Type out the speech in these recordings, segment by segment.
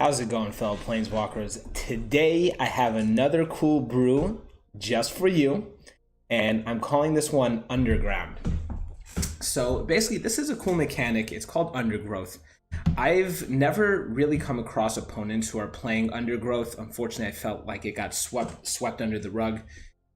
How's it going, fellow Planeswalkers? Today I have another cool brew just for you, and I'm calling this one Underground. So basically, this is a cool mechanic. It's called Undergrowth. I've never really come across opponents who are playing Undergrowth. Unfortunately, I felt like it got swept under the rug.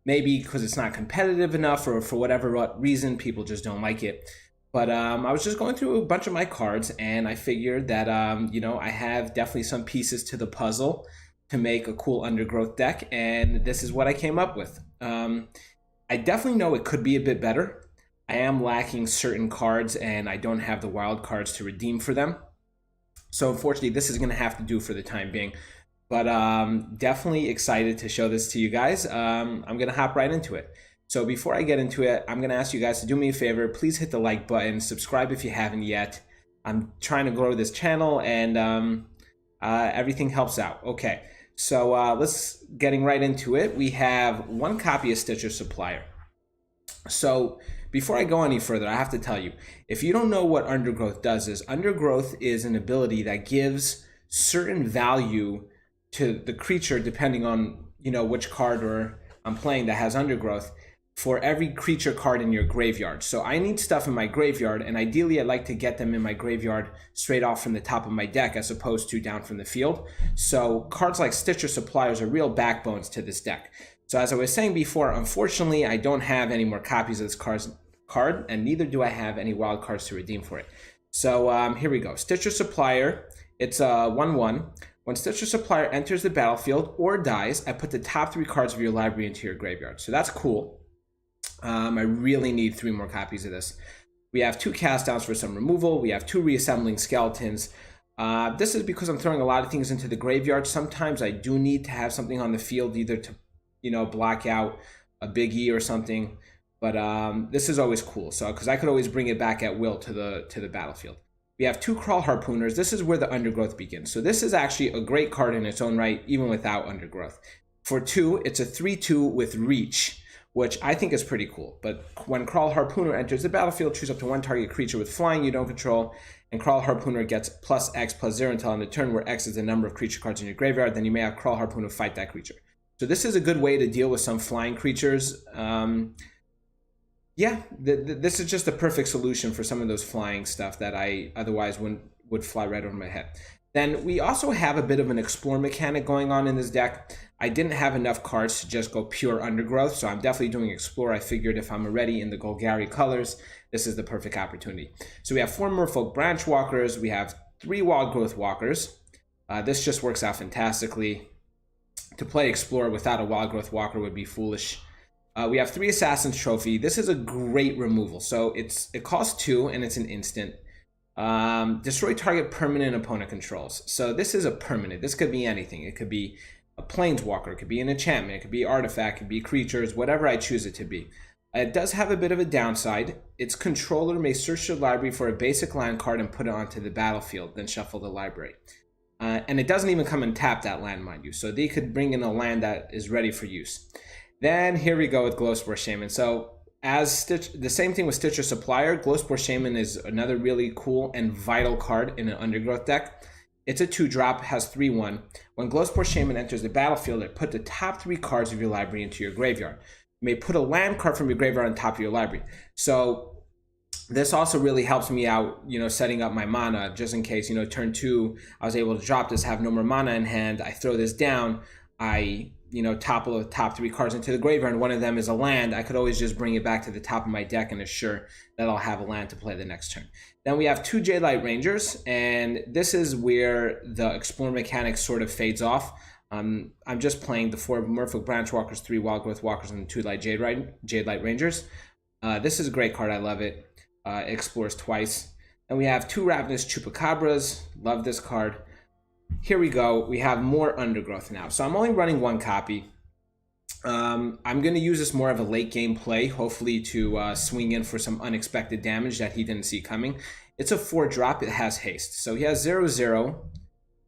Maybe because it's not competitive enough, or for whatever reason, people just don't like it. But I was just going through a bunch of my cards, and I figured that, I have definitely some pieces to the puzzle to make a cool Undergrowth deck, and this is what I came up with. I definitely know it could be a bit better. I am lacking certain cards, and I don't have the wild cards to redeem for them. So unfortunately, this is going to have to do for the time being. But definitely excited to show this to you guys. I'm going to hop right into it. So before I get into it, I'm going to ask you guys to do me a favor. Please hit the like button, subscribe if you haven't yet. I'm trying to grow this channel, and everything helps out. Okay, so let's getting right into it. We have one copy of Stitcher Supplier. So before I go any further, I have to tell you, if you don't know what Undergrowth does, Undergrowth is an ability that gives certain value to the creature depending on which card I'm playing that has Undergrowth, for every creature card in your graveyard. So I need stuff in my graveyard, and ideally I'd like to get them in my graveyard straight off from the top of my deck as opposed to down from the field. So cards like Stitcher Suppliers are real backbones to this deck. So as I was saying before, unfortunately I don't have any more copies of this card, and neither do I have any wild cards to redeem for it. So here we go. Stitcher Supplier, it's a 1/1. When Stitcher Supplier enters the battlefield or dies, I put the top 3 cards of your library into your graveyard. So that's cool. I really need 3 more copies of this. We have 2 cast downs for some removal. We have 2 reassembling skeletons. This is because I'm throwing a lot of things into the graveyard. Sometimes I do need to have something on the field, either to block out a big E or something. But this is always cool. So because I could always bring it back at will to the battlefield. We have 2 Crawl Harpooners. This is where the Undergrowth begins. So this is actually a great card in its own right, even without Undergrowth. For 2, it's a 3/2 with Reach, which I think is pretty cool. But when Crawl Harpooner enters the battlefield, choose up to 1 target creature with flying you don't control, and Crawl Harpooner gets +X/+0 until end of turn, where X is the number of creature cards in your graveyard. Then you may have Crawl Harpooner fight that creature. So this is a good way to deal with some flying creatures. This is just a perfect solution for some of those flying stuff that I otherwise would fly right over my head. Then we also have a bit of an explore mechanic going on in this deck. I didn't have enough cards to just go pure Undergrowth, so I'm definitely doing explore. I figured if I'm already in the Golgari colors, this is the perfect opportunity. So we have 4 Merfolk Branchwalkers. We have 3 Wildgrowth Walkers. This just works out fantastically. To play explore without a Wildgrowth Walker would be foolish. We have 3 Assassin's Trophy. This is a great removal. So it costs 2 and it's an instant. Destroy target permanent opponent controls. So this is a permanent. This could be anything. It could be a Planeswalker, it could be an enchantment, it could be artifact, it could be creatures, whatever I choose it to be. It does have a bit of a downside. Its controller may search your library for a basic land card and put it onto the battlefield, then shuffle the library. And it doesn't even come and tap that land, mind you. So they could bring in a land that is ready for use. Then here we go with Glowspore Shaman. So the same thing with Stitcher Supplier, Glowspore Shaman is another really cool and vital card in an Undergrowth deck. It's a 2-drop, has 3/1. When Glowspore Shaman enters the battlefield, it put the top 3 cards of your library into your graveyard. You may put a land card from your graveyard on top of your library. So this also really helps me out, setting up my mana, just in case, turn 2, I was able to drop this, have no more mana in hand. I throw this down, I topple the top 3 cards into the graveyard, and one of them is a land. I could always just bring it back to the top of my deck and assure that I'll have a land to play the next turn. Then we have 2 Jadelight Rangers, and this is where the explore mechanic sort of fades off. I'm just playing the 4 Merfolk Branchwalkers, 3 Wildgrowth Walkers, and 2 Jadelight Rangers. This is a great card. I love it. It explores twice. And we have 2 Ravenous Chupacabras. Love this card. Here we go. We have more Undergrowth now. So I'm only running 1 copy. I'm going to use this more of a late game play, hopefully to swing in for some unexpected damage that he didn't see coming. It's a 4-drop. It has haste. So he has 0/0.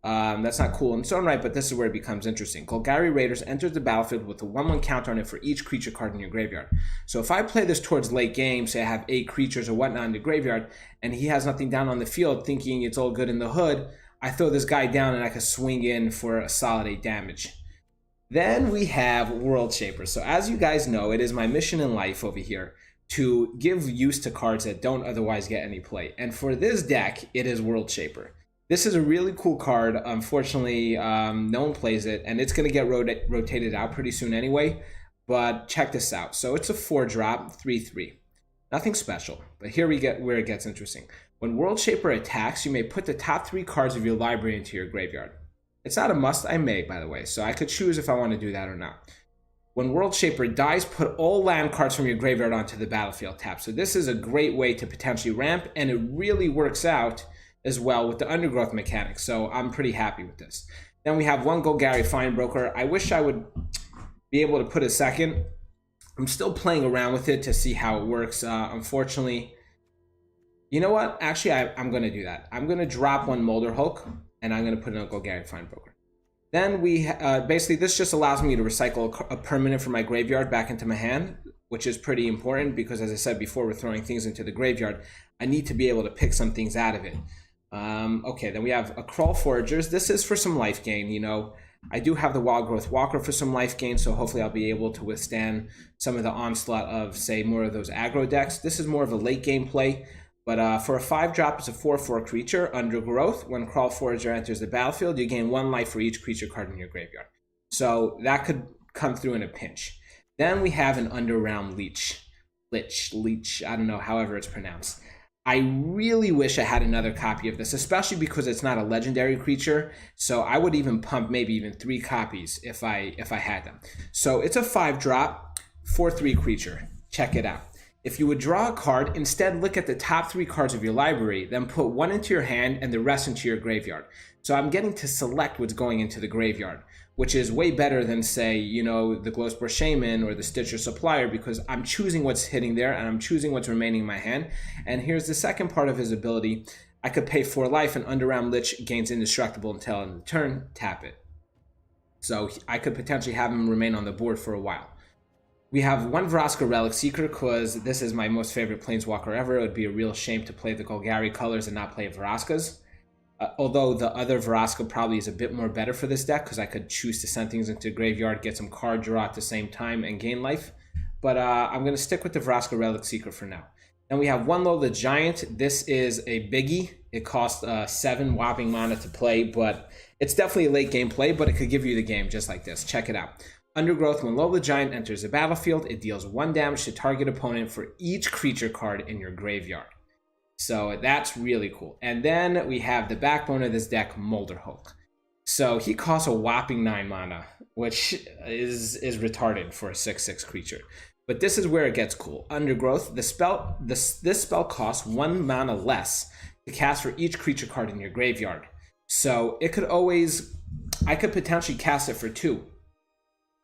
That's not cool in its own right, but this is where it becomes interesting. Golgari Raiders enters the battlefield with a 1/1 counter on it for each creature card in your graveyard. So if I play this towards late game, say I have 8 creatures or whatnot in the graveyard, and he has nothing down on the field, thinking it's all good in the hood, I throw this guy down and I can swing in for a solid 8 damage. Then we have World Shaper. So as you guys know, it is my mission in life over here to give use to cards that don't otherwise get any play. And for this deck, it is World Shaper. This is a really cool card. Unfortunately, no one plays it, and it's going to get rotated out pretty soon anyway. But check this out. So it's a 4-drop, 3/3. Nothing special, but here we get where it gets interesting. When World Shaper attacks, you may put the top 3 cards of your library into your graveyard. It's not a must, I may, by the way, so I could choose if I want to do that or not. When World Shaper dies, put all land cards from your graveyard onto the battlefield tab. So this is a great way to potentially ramp, and it really works out as well with the Undergrowth mechanic, so I'm pretty happy with this. Then we have 1 Golgari Finebroker. I wish I would be able to put a second. I'm still playing around with it to see how it works. Unfortunately, you know what? Actually, I'm going to do that. I'm going to drop 1 Molderhulk, and I'm going to put in a Golgari Finebroker. Then we basically, this just allows me to recycle a permanent from my graveyard back into my hand, which is pretty important because, as I said before, we're throwing things into the graveyard. I need to be able to pick some things out of it. Okay, then we have a Crawl Foragers. This is for some life gain, you know. I do have the Wild Growth Walker for some life gain, so hopefully I'll be able to withstand some of the onslaught of, say, more of those aggro decks. This is more of a late game play, but for a 5-drop, it's a 4/4 creature, Undergrowth. When Crawl Forager enters the battlefield, you gain 1 life for each creature card in your graveyard. So that could come through in a pinch. Then we have an Underground Leech, I don't know, however it's pronounced. I really wish I had another copy of this, especially because it's not a legendary creature. So I would even pump maybe even 3 copies if I had them. So it's a 5-drop, 4/3 creature. Check it out. If you would draw a card, instead look at the top 3 cards of your library, then put 1 into your hand and the rest into your graveyard. So I'm getting to select what's going into the graveyard, which is way better than, say, you know, the Glowspore Shaman or the Stitcher Supplier, because I'm choosing what's hitting there and I'm choosing what's remaining in my hand. And here's the second part of his ability. I could pay 4 life and Underground Lich gains indestructible until end of the turn, tap it. So I could potentially have him remain on the board for a while. We have 1 Vraska Relic Seeker because this is my most favorite Planeswalker ever. It would be a real shame to play the Golgari colors and not play Vraskas. Although the other Vraska probably is a bit more better for this deck because I could choose to send things into the graveyard, get some card draw at the same time, and gain life. But I'm going to stick with the Vraska Relic Seeker for now. Then we have 1 Lola Giant. This is a biggie. It costs 7 whopping mana to play, but it's definitely a late game play, but it could give you the game just like this. Check it out. Undergrowth, when Lola Giant enters the battlefield, it deals 1 damage to target opponent for each creature card in your graveyard. So that's really cool. And then we have the backbone of this deck, Molderhulk. So he costs a whopping 9 mana, which is retarded for a 6/6 creature. But this is where it gets cool. Undergrowth, this spell costs 1 mana less to cast for each creature card in your graveyard. So it could always, I could potentially cast it for 2.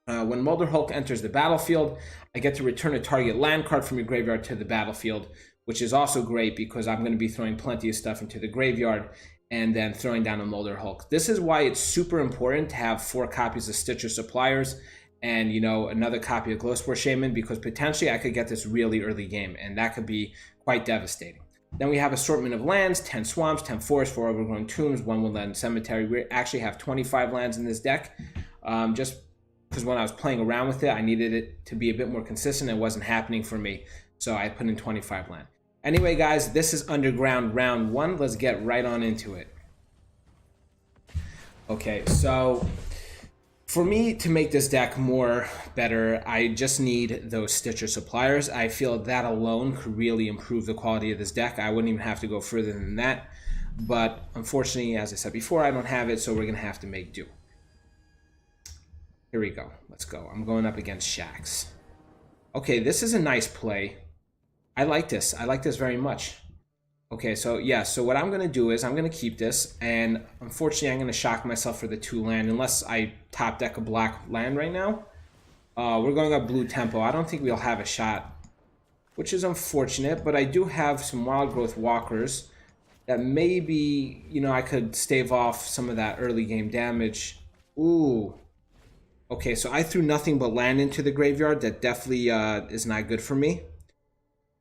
When Molderhulk enters the battlefield, I get to return a target land card from your graveyard to the battlefield, which is also great because I'm going to be throwing plenty of stuff into the graveyard and then throwing down a Molderhulk. This is why it's super important to have 4 copies of Stitcher Suppliers and, you know, another copy of Glowspore Shaman, because potentially I could get this really early game, and that could be quite devastating. Then we have assortment of lands, 10 swamps, 10 forests, 4 overgrown tombs, 1 woodland cemetery. We actually have 25 lands in this deck, just because when I was playing around with it, I needed it to be a bit more consistent. It wasn't happening for me, so I put in 25 land. Anyway, guys, this is Underground Round 1. Let's get right on into it. Okay, so for me to make this deck more better, I just need those Stitcher Suppliers. I feel that alone could really improve the quality of this deck. I wouldn't even have to go further than that. But unfortunately, as I said before, I don't have it, so we're going to have to make do. Here we go. Let's go. I'm going up against Shax. Okay, this is a nice play. I like this. I like this very much. Okay, so yeah, so what I'm going to do is I'm going to keep this, and unfortunately I'm going to shock myself for the 2 land, unless I top deck a black land right now. We're going up blue tempo. I don't think we'll have a shot, which is unfortunate, but I do have some Wild Growth Walkers that maybe, you know, I could stave off some of that early game damage. Ooh. Okay, so I threw nothing but land into the graveyard. That definitely is not good for me.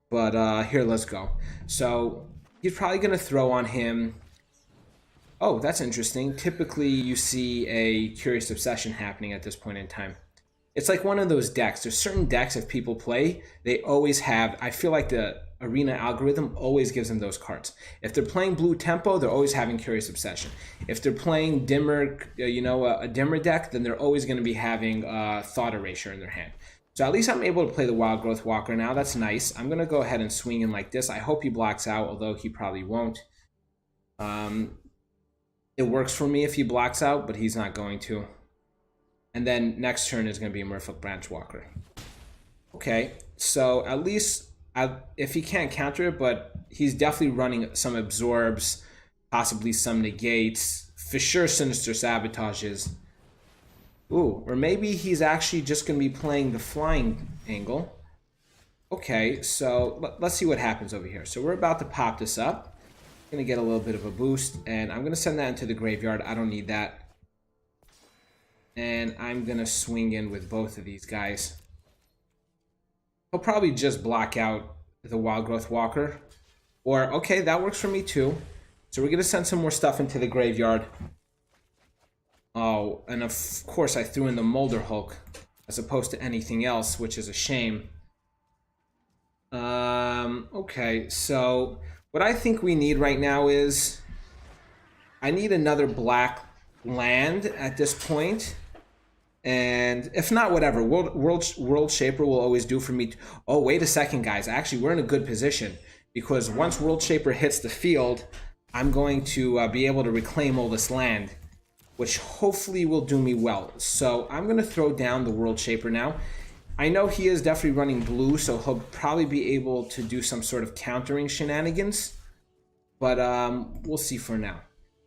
But here, let's go. So he's probably going to throw on him Oh, that's interesting. Typically, you see a Curious Obsession happening at this point in time. It's like one of those decks. There's certain decks if people play, they always have, I feel like the arena algorithm always gives them those cards. If they're playing blue tempo, they're always having Curious Obsession. If they're playing dimmer, a dimmer deck, then they're always going to be having Thought Erasure in their hand. So at least I'm able to play the Wild Growth Walker now. That's nice. I'm going to go ahead and swing in like this. I hope he blocks out, although he probably won't. It works for me if he blocks out, but he's not going to. And then next turn is going to be a Merfolk Branch Walker. Okay, so at least if he can't counter it, but he's definitely running some absorbs, possibly some negates, for sure Sinister Sabotages. Ooh, or maybe he's actually just going to be playing the flying angle. Okay, so let's see what happens over here. So we're about to pop this up. Going to get a little bit of a boost, and I'm going to send that into the graveyard. I don't need that. And I'm going to swing in with both of these guys. He'll probably just block out the Wild Growth Walker. Or, okay, that works for me too. So we're going to send some more stuff into the graveyard. Oh, and of course I threw in the Molderhulk as opposed to anything else, which is a shame. Okay, so what I think we need right now is I need another black land at this point. And if not, whatever. World Shaper will always do for me. Oh, wait a second, guys. Actually, we're in a good position. Because once World Shaper hits the field, I'm going to be able to reclaim all this land. Which hopefully will do me well. So I'm going to throw down the World Shaper now. I know he is definitely running blue, so he'll probably be able to do some sort of countering shenanigans. But we'll see for now.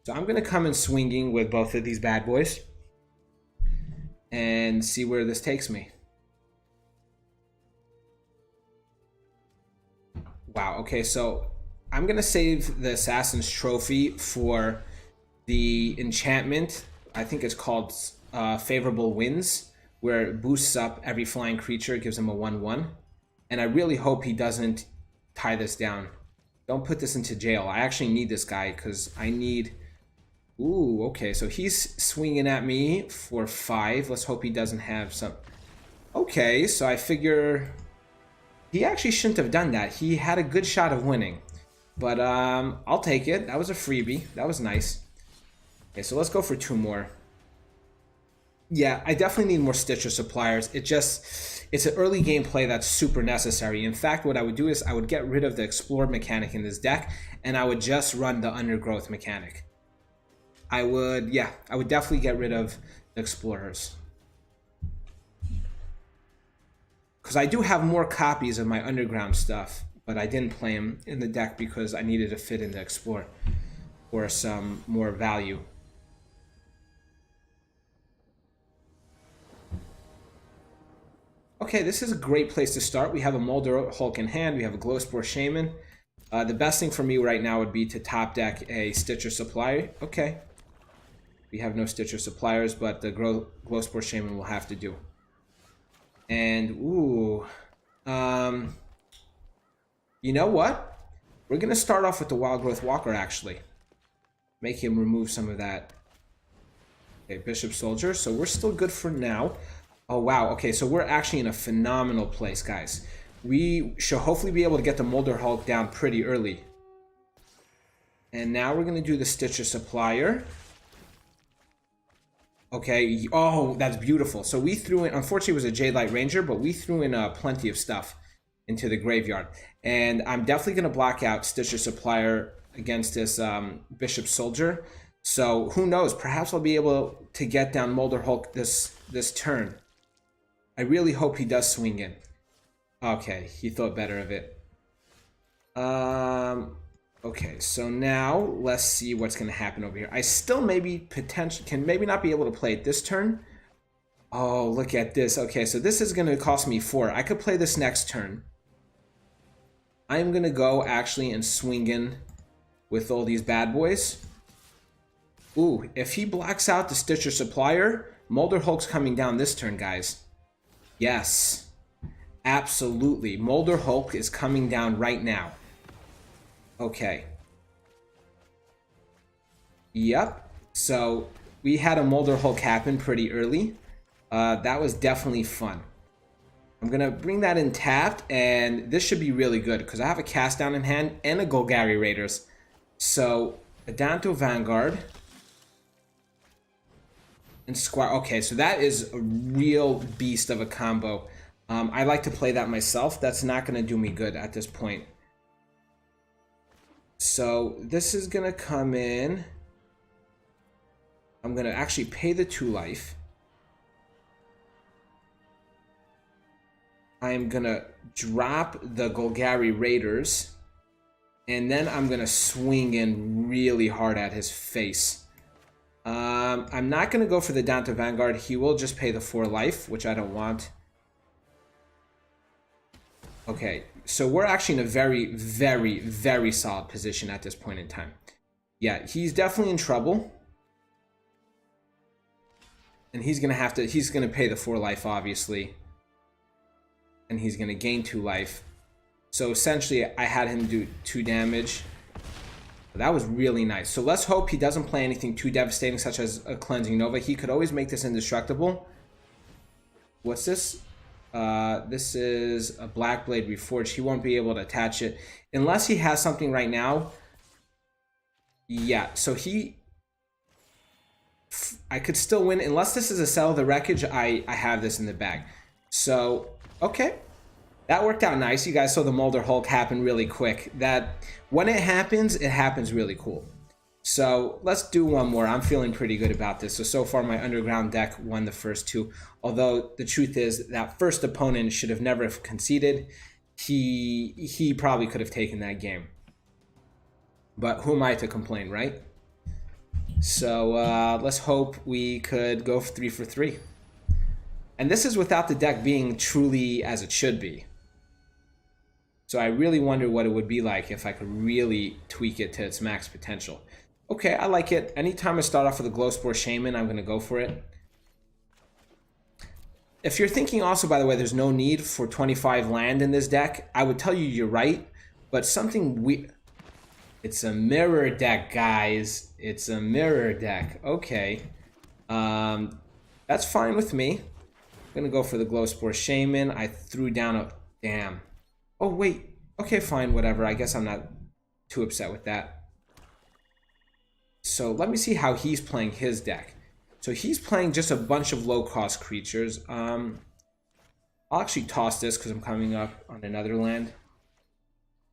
So I'm going to come in swinging with both of these bad boys. And see where this takes me. Wow, okay, so I'm going to save the Assassin's Trophy for the enchantment. I think it's called Favorable Winds, where it boosts up every flying creature, gives him a 1/1. And I really hope he doesn't tie this down. Don't put this into jail. I actually need this guy because I need... Ooh, okay, so he's swinging at me for 5. Let's hope he doesn't have some... Okay, so I figure... He actually shouldn't have done that. He had a good shot of winning. But I'll take it. That was a freebie. That was nice. Okay, so let's go for 2 more. Yeah, I definitely need more Stitcher Suppliers. It's an early game play that's super necessary. In fact, what I would do is I would get rid of the Explore mechanic in this deck, and I would just run the Undergrowth mechanic. I would definitely get rid of the Explorers. Because I do have more copies of my Underground stuff, but I didn't play them in the deck because I needed to fit in the Explore for some more value. Okay, this is a great place to start. We have a Molderhulk in hand. We have a Glowspore Shaman. The best thing for me right now would be to top deck a Stitcher Supplier. Okay. We have no Stitcher Suppliers, but the Glowspore Shaman will have to do. And, ooh. You know what? We're going to start off with the Wild Growth Walker, actually. Make him remove some of that. Okay, Bishop Soldier. So we're still good for now. Oh, wow. Okay, so we're actually in a phenomenal place, guys. We should hopefully be able to get the Molderhulk down pretty early. And now we're going to do the Stitcher Supplier. Okay, oh, that's beautiful. So we threw in, unfortunately it was a Jade Light Ranger, but we threw in plenty of stuff into the graveyard. And I'm definitely going to block out Stitcher Supplier against this Bishop Soldier. So who knows, perhaps I'll be able to get down Molderhulk this turn. I really hope he does swing in. Okay, he thought better of it. Okay, so now let's see what's going to happen over here. I still can maybe not be able to play it this turn. Oh, look at this. Okay, so this is going to cost me 4. I could play this next turn. I'm going to go actually and swing in with all these bad boys. Ooh, if he blocks out the Stitcher Supplier, Molderhulk's coming down this turn, guys. Yes, absolutely. Molderhulk is coming down right now. Okay. Yep. So we had a Molderhulk happen pretty early. That was definitely fun. I'm going to bring that in tapped, and this should be really good because I have a cast down in hand and a Golgari Raiders. So Adanto Vanguard and Squire. Okay, so that is a real beast of a combo. I like to play that myself. That's not going to do me good at this point. So this is going to come in. I'm going to actually pay the 2 life. I'm going to drop the Golgari Raiders. And then I'm going to swing in really hard at his face. I'm not going to go for the Dante Vanguard. He will just pay the 4 life, which I don't want. Okay, so we're actually in a very, very, very solid position at this point in time. Yeah, he's definitely in trouble. And he's going to pay the 4 life, obviously. And he's going to gain 2 life. So essentially, I had him do 2 damage. That was really nice. So let's hope he doesn't play anything too devastating, such as a Cleansing Nova. He could always make this indestructible. What's this? This is a Black Blade Reforged. He won't be able to attach it unless he has something right now. Yeah, so I could still win. Unless this is a Settle the Wreckage, I have this in the bag. So, okay. That worked out nice. You guys saw the Molderhulk happen really quick. That when it happens really cool. So let's do one more. I'm feeling pretty good about this. So far my Underground deck won the first 2. Although the truth is that first opponent should have never conceded. He probably could have taken that game. But who am I to complain, right? So let's hope we could go 3 for 3. And this is without the deck being truly as it should be. So I really wonder what it would be like if I could really tweak it to its max potential. Okay, I like it. Anytime I start off with a Glowspore Shaman, I'm going to go for it. If you're thinking also, by the way, there's no need for 25 land in this deck, I would tell you you're right. But something it's a mirror deck, guys. It's a mirror deck. Okay. That's fine with me. I'm going to go for the Glowspore Shaman. I threw down a... Damn. Oh, wait. Okay, fine, whatever. I guess I'm not too upset with that. So let me see how he's playing his deck. So he's playing just a bunch of low-cost creatures. I'll actually toss this because I'm coming up on another land.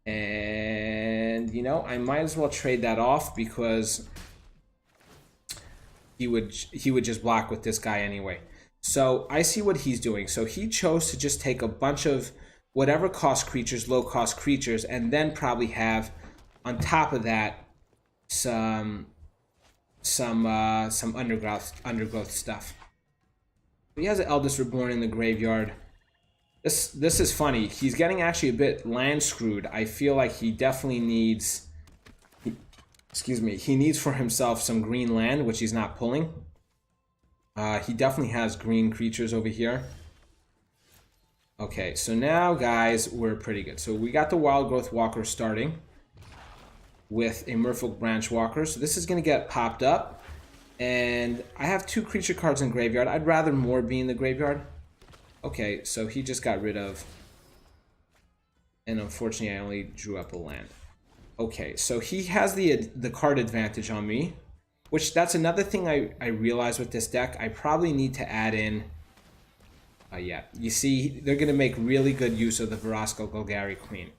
And, you know, I might as well trade that off because he would just block with this guy anyway. So I see what he's doing. So he chose to just take a bunch of whatever cost creatures, low cost creatures, and then probably have on top of that some undergrowth stuff. He has an Eldest Reborn in the graveyard. This is funny. He's getting actually a bit land screwed. I feel like he definitely needs he needs for himself some green land, which he's not pulling. He definitely has green creatures over here. Okay, so now, guys, we're pretty good. So we got the Wild Growth Walker starting with a Merfolk Branch Walker. So this is going to get popped up. And I have 2 creature cards in graveyard. I'd rather more be in the graveyard. Okay, so he just got rid of... And unfortunately, I only drew up a land. Okay, so he has the card advantage on me. Which, that's another thing I realized with this deck. I probably need to add in... yeah, you see, they're going to make really good use of the Verasco Golgari Queen.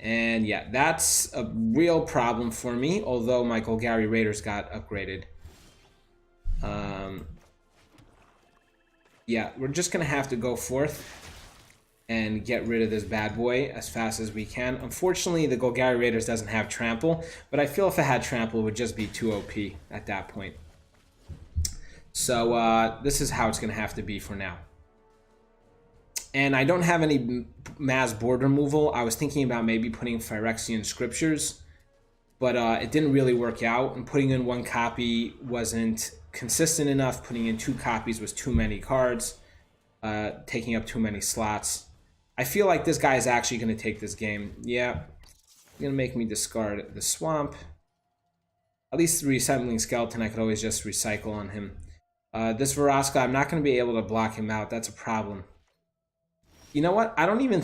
And yeah, that's a real problem for me, although my Golgari Raiders got upgraded. Yeah, we're just going to have to go forth and get rid of this bad boy as fast as we can. Unfortunately, the Golgari Raiders doesn't have Trample, but I feel if it had Trample, it would just be too OP at that point. So this is how it's going to have to be for now. And I don't have any mass board removal. I was thinking about maybe putting Phyrexian Scriptures, but it didn't really work out. And putting in 1 copy wasn't consistent enough. Putting in 2 copies was too many cards, taking up too many slots. I feel like this guy is actually going to take this game. Yeah, going to make me discard the Swamp. At least the recycling skeleton, I could always just recycle on him. This Vraska, I'm not going to be able to block him out. That's a problem. You know what? I don't even...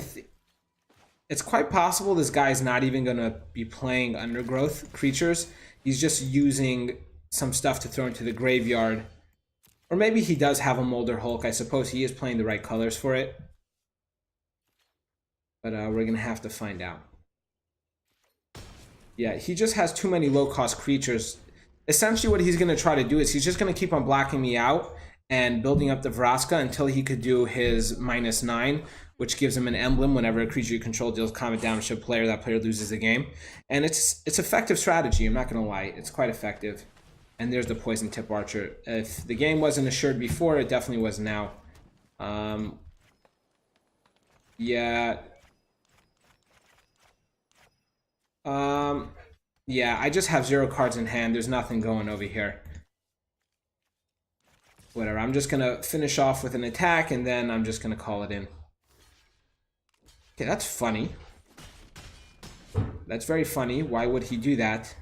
It's quite possible this guy's not even going to be playing Undergrowth creatures. He's just using some stuff to throw into the graveyard. Or maybe he does have a Molderhulk. I suppose he is playing the right colors for it. But we're going to have to find out. Yeah, he just has too many low-cost creatures. Essentially what he's going to try to do is he's just going to keep on blocking me out and building up the Vraska until he could do his -9, which gives him an emblem whenever a creature you control deals combat damage to a player, that player loses the game. And it's effective strategy, I'm not going to lie. It's quite effective. And there's the Poison Tip Archer. If the game wasn't assured before, it definitely was now. Yeah. Yeah, I just have 0 cards in hand. There's nothing going over here. Whatever, I'm just gonna finish off with an attack and then I'm just gonna call it in. Okay, that's funny. That's very funny. Why would he do that?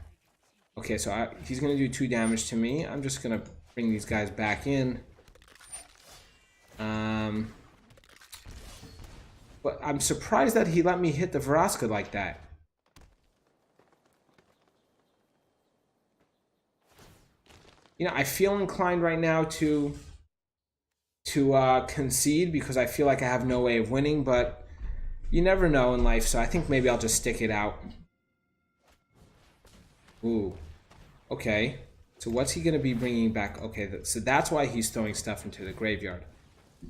Okay, so he's gonna do 2 damage to me. I'm just gonna bring these guys back in. But I'm surprised that he let me hit the Vraska like that. You know, I feel inclined right now to concede because I feel like I have no way of winning, but you never know in life, so I think maybe I'll just stick it out. Ooh. Okay. So what's he going to be bringing back? Okay, so that's why he's throwing stuff into the graveyard.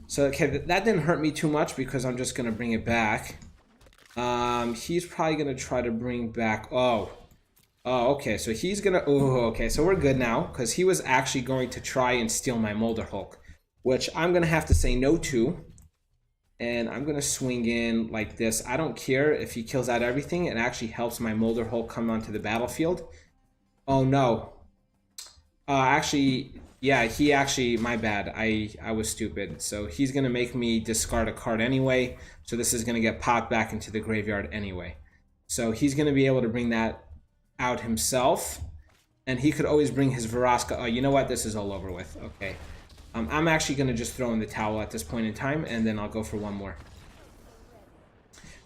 So, okay, that didn't hurt me too much because I'm just going to bring it back. He's probably going to try to bring back... Oh, okay, so he's going to... Oh, okay, so we're good now because he was actually going to try and steal my Molderhulk, which I'm going to have to say no to. And I'm going to swing in like this. I don't care if he kills out everything. It actually helps my Molderhulk come onto the battlefield. Oh, no. Actually, yeah, he actually... My bad. I was stupid. So he's going to make me discard a card anyway. So this is going to get popped back into the graveyard anyway. So he's going to be able to bring that out himself. And he could always bring his Vraska. Oh, you know what? This is all over with. Okay. I'm actually going to just throw in the towel at this point in time, and then I'll go for one more.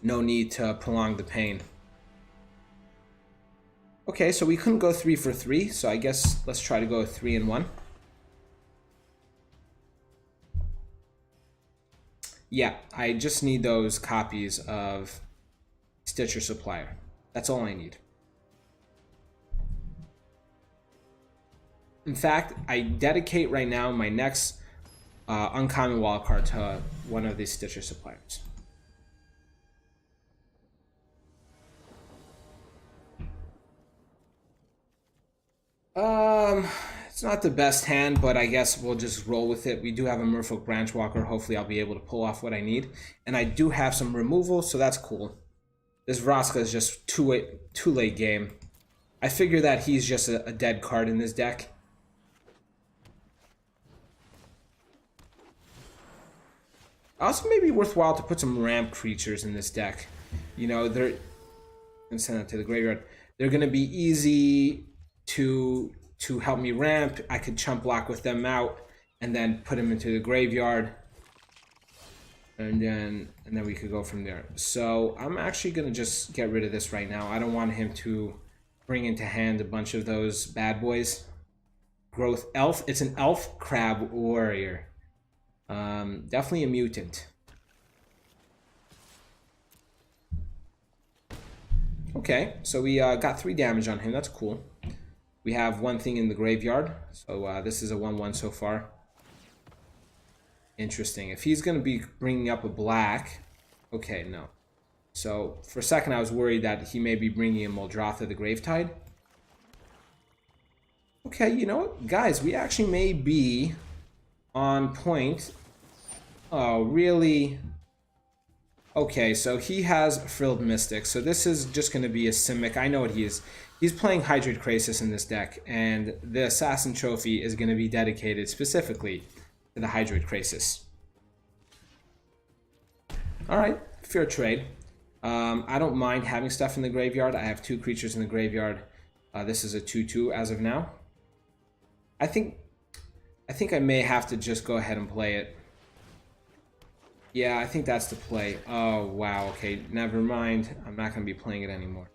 No need to prolong the pain. Okay, so we couldn't go 3 for 3, so I guess let's try to go 3 and 1. Yeah, I just need those copies of Stitcher Supplier. That's all I need. In fact, I dedicate right now my next uncommon wildcard to one of these Stitcher Suppliers. It's not the best hand, but I guess we'll just roll with it. We do have a Merfolk Branchwalker. Hopefully I'll be able to pull off what I need. And I do have some removal, so that's cool. This Vraska is just too late game. I figure that he's just a dead card in this deck. Also, maybe worthwhile to put some ramp creatures in this deck. You know, they're... And send that to the graveyard. They're going to be easy to help me ramp. I could chump block with them out and then put them into the graveyard. And then we could go from there. So I'm actually going to just get rid of this right now. I don't want him to bring into hand a bunch of those bad boys. Growth Elf. It's an Elf Crab Warrior. Definitely a mutant. Okay, so we got 3 damage on him. That's cool. We have 1 thing in the graveyard. So this is a 1/1 so far. Interesting. If he's going to be bringing up a black... Okay, no. So for a second I was worried that he may be bringing in Moldratha the Gravetide. Okay, you know what? Guys, we actually may be on point. Oh, really? Okay, so he has Frilled Mystic. So this is just going to be a Simic. I know what he is. He's playing Hydrate Krasis in this deck, and the Assassin Trophy is going to be dedicated specifically to the Hydrate Krasis. Alright, fair trade. I don't mind having stuff in the graveyard. I have 2 creatures in the graveyard. This is a 2/2 as of now. I think I may have to just go ahead and play it. Yeah, I think that's the play. Oh, wow. Okay, never mind. I'm not going to be playing it anymore.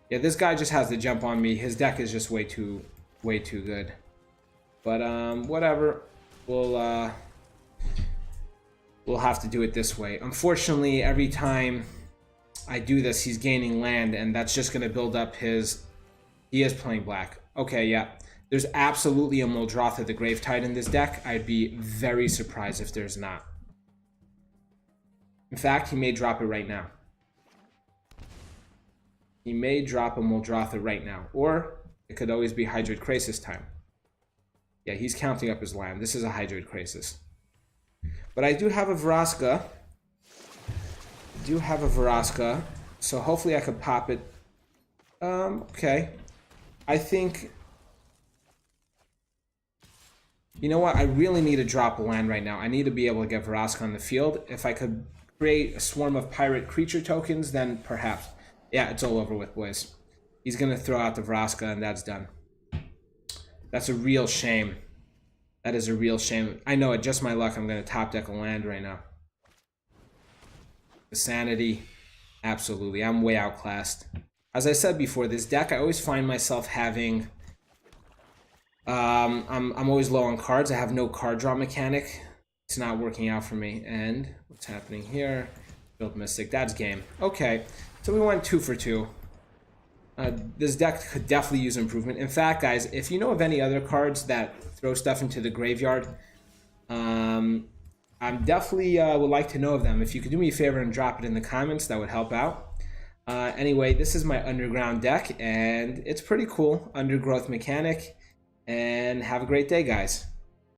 Yeah, this guy just has to jump on me. His deck is just way too good. But whatever. We'll have to do it this way. Unfortunately, every time I do this, he's gaining land, and that's just going to build up his... He is playing black. Okay, yeah. There's absolutely a Molderhulk the Gravetide in this deck. I'd be very surprised if there's not. In fact, he may drop it right now. He may drop a Molderhulk right now. Or it could always be Hydroid Krasis time. Yeah, he's counting up his land. This is a Hydroid Krasis. But I do have a Vraska. So hopefully I could pop it. Okay. I think... You know what? I really need to drop a land right now. I need to be able to get Vraska on the field. If I could create a swarm of pirate creature tokens, then perhaps. Yeah, it's all over with, boys. He's going to throw out the Vraska, and that's done. That's a real shame. That is a real shame. I know, at just my luck, I'm going to top deck a land right now. The sanity, absolutely. I'm way outclassed. As I said before, this deck, I always find myself having... I'm always low on cards. I have no card draw mechanic. It's not working out for me. And what's happening here? Build Mystic. That's game. Okay, so we went 2 for 2. This deck could definitely use improvement. In fact, guys, if you know of any other cards that throw stuff into the graveyard, I'm definitely would like to know of them. If you could do me a favor and drop it in the comments, that would help out. Anyway, this is my Underground deck, and it's pretty cool. Undergrowth mechanic. And have a great day, guys.